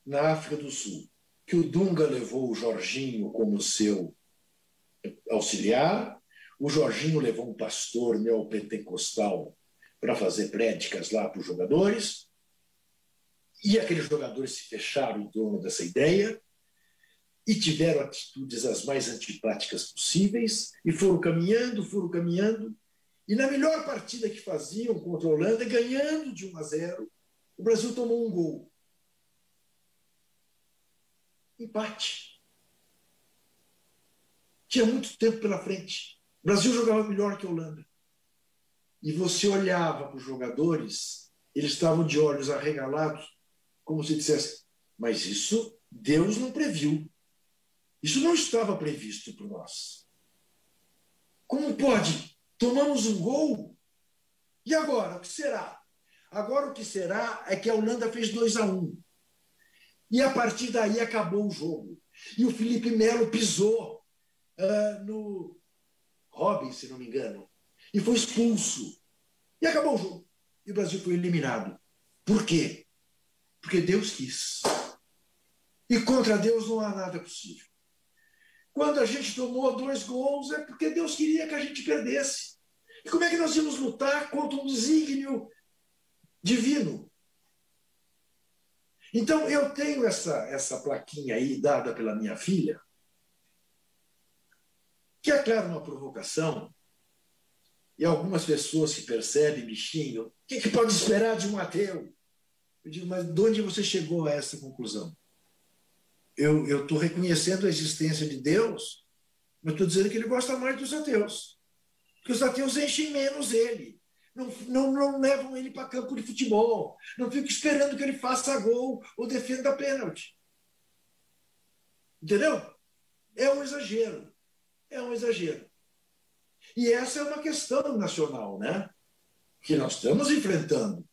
Na África do Sul. Que o Dunga levou o Jorginho como seu auxiliar, o Jorginho levou um pastor neopentecostal para fazer prédicas lá para os jogadores, e aqueles jogadores se fecharam em torno dessa ideia e tiveram atitudes as mais antipáticas possíveis e foram caminhando, e na melhor partida que faziam contra a Holanda, ganhando de 1-0, o Brasil tomou um gol. Empate. Tinha muito tempo pela frente. O Brasil jogava melhor que a Holanda. E você olhava para os jogadores, eles estavam de olhos arregalados, como se dissesse, mas isso Deus não previu. Isso não estava previsto por nós. Como pode? Tomamos um gol? E agora? O que será? Agora o que será é que a Holanda fez 2-1. E a partir daí acabou o jogo. E o Felipe Melo pisou no Robin, se não me engano, e foi expulso. E acabou o jogo. E o Brasil foi eliminado. Por quê? Porque Deus quis. E contra Deus não há nada possível. Quando a gente tomou 2 gols, é porque Deus queria que a gente perdesse. E como é que nós íamos lutar contra um desígnio divino? Então, eu tenho essa plaquinha aí, dada pela minha filha, que é, claro, uma provocação, e algumas pessoas que percebem, bichinho, o que pode esperar de um ateu? Eu digo, mas de onde você chegou a essa conclusão? Eu estou reconhecendo a existência de Deus, mas estou dizendo que ele gosta mais dos ateus. Porque os ateus enchem menos ele. Não levam ele para campo de futebol. Não ficam esperando que ele faça gol ou defenda pênalti. Entendeu? É um exagero. É um exagero. E essa é uma questão nacional, né? Que nós estamos enfrentando,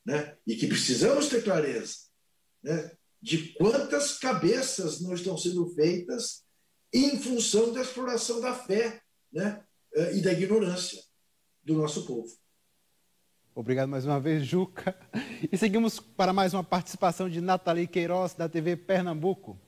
né? E que precisamos ter clareza, né? De quantas cabeças não estão sendo feitas em função da exploração da fé, né? E da ignorância do nosso povo. Obrigado mais uma vez, Juca. E seguimos para mais uma participação de Nathalie Queiroz, da TV Pernambuco.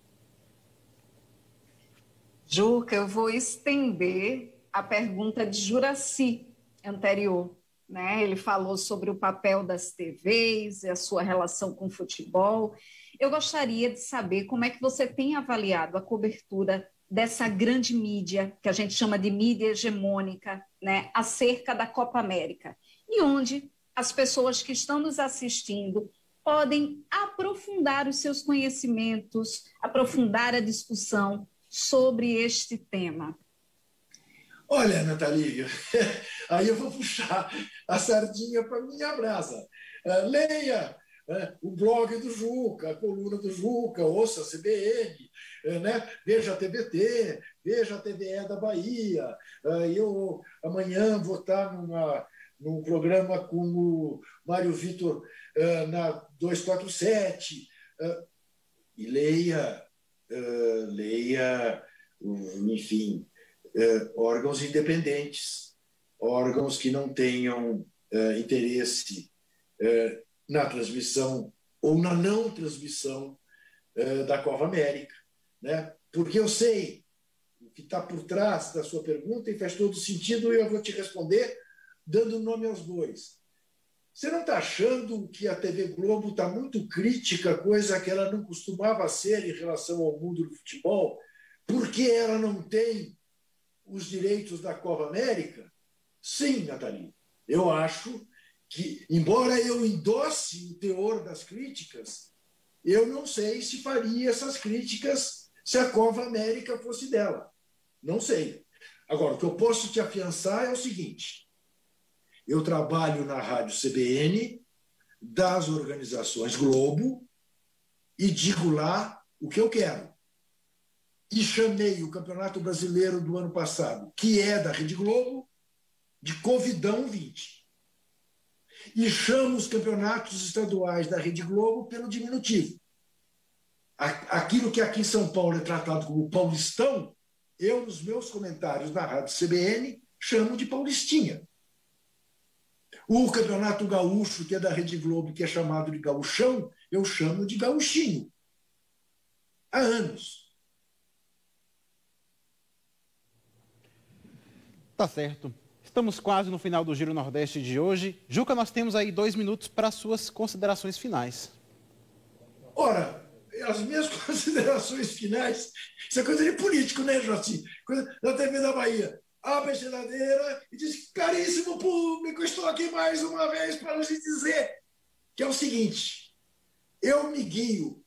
Juca, eu vou estender a pergunta de Juraci anterior. Né? Ele falou sobre o papel das TVs e a sua relação com o futebol. Eu gostaria de saber como é que você tem avaliado a cobertura dessa grande mídia, que a gente chama de mídia hegemônica, né, acerca da Copa América, e onde as pessoas que estão nos assistindo podem aprofundar os seus conhecimentos, aprofundar a discussão sobre este tema. Olha, Nathalie, aí eu vou puxar a sardinha para minha brasa. Leia o blog do Juca, a coluna do Juca, ouça a CBN, né? Veja a TVT, veja a TVE da Bahia. Eu amanhã vou estar num programa com o Mário Vitor na 247. E leia, enfim, órgãos independentes, órgãos que não tenham interesse na transmissão ou na não transmissão da Copa América, né? Porque eu sei o que está por trás da sua pergunta e faz todo sentido, e eu vou te responder dando nome aos bois. Você não está achando que a TV Globo está muito crítica, coisa que ela não costumava ser em relação ao mundo do futebol, porque ela não tem os direitos da Copa América? Sim, Nathalie, eu acho que, embora eu endosse o teor das críticas, eu não sei se faria essas críticas se a Cova América fosse dela. Não sei. Agora, o que eu posso te afiançar é o seguinte: eu trabalho na Rádio CBN, das organizações Globo, e digo lá o que eu quero. E chamei o Campeonato Brasileiro do ano passado, que é da Rede Globo, de Covidão 20. E chamo os campeonatos estaduais da Rede Globo pelo diminutivo. Aquilo que aqui em São Paulo é tratado como Paulistão, eu, nos meus comentários na Rádio CBN, chamo de Paulistinha. O Campeonato Gaúcho, que é da Rede Globo, que é chamado de Gauchão, eu chamo de Gauchinho. Há anos. Tá certo. Estamos quase no final do Giro Nordeste de hoje. Juca, nós temos aí 2 minutos para as suas considerações finais. Ora, as minhas considerações finais, isso é coisa de político, né, Joaci? Coisa da TV da Bahia. Abre a geladeira e diz: caríssimo público, estou aqui mais uma vez para lhes dizer que é o seguinte: eu me guio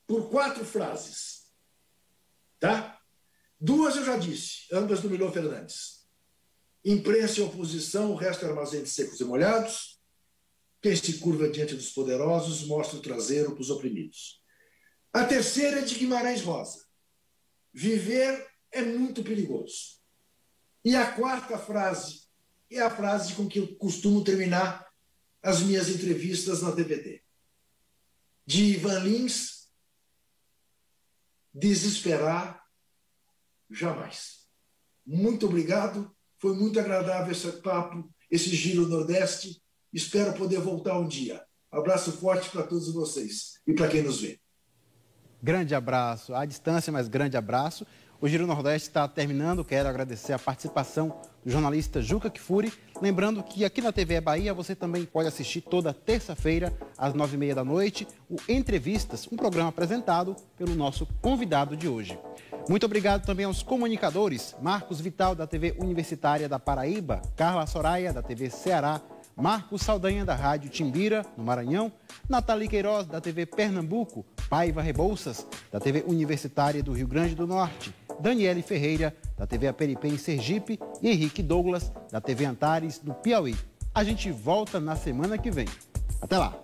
por 4 frases, tá? 2 eu já disse, ambas do Milor Fernandes. Imprensa e oposição, o resto é armazém de secos e molhados. Quem se curva diante dos poderosos mostra o traseiro para os oprimidos. A terceira é de Guimarães Rosa: viver é muito perigoso. E a 4ª frase é a frase com que eu costumo terminar as minhas entrevistas na TVT. De Ivan Lins: desesperar jamais. Muito obrigado. Foi muito agradável esse papo, esse Giro Nordeste. Espero poder voltar um dia. Abraço forte para todos vocês e para quem nos vê. Grande abraço. À distância, mas grande abraço. O Giro Nordeste está terminando. Quero agradecer a participação do jornalista Juca Kfouri. Lembrando que aqui na TV Bahia você também pode assistir toda terça-feira, às 9h30 da noite, o Entrevistas, um programa apresentado pelo nosso convidado de hoje. Muito obrigado também aos comunicadores: Marcos Vital, da TV Universitária da Paraíba, Carla Soraya, da TV Ceará, Marcos Saldanha, da Rádio Timbira, no Maranhão, Nathalie Queiroz, da TV Pernambuco, Paiva Rebouças, da TV Universitária do Rio Grande do Norte, Daniele Ferreira, da TV Aperipê em Sergipe, e Henrique Douglas, da TV Antares, do Piauí. A gente volta na semana que vem. Até lá!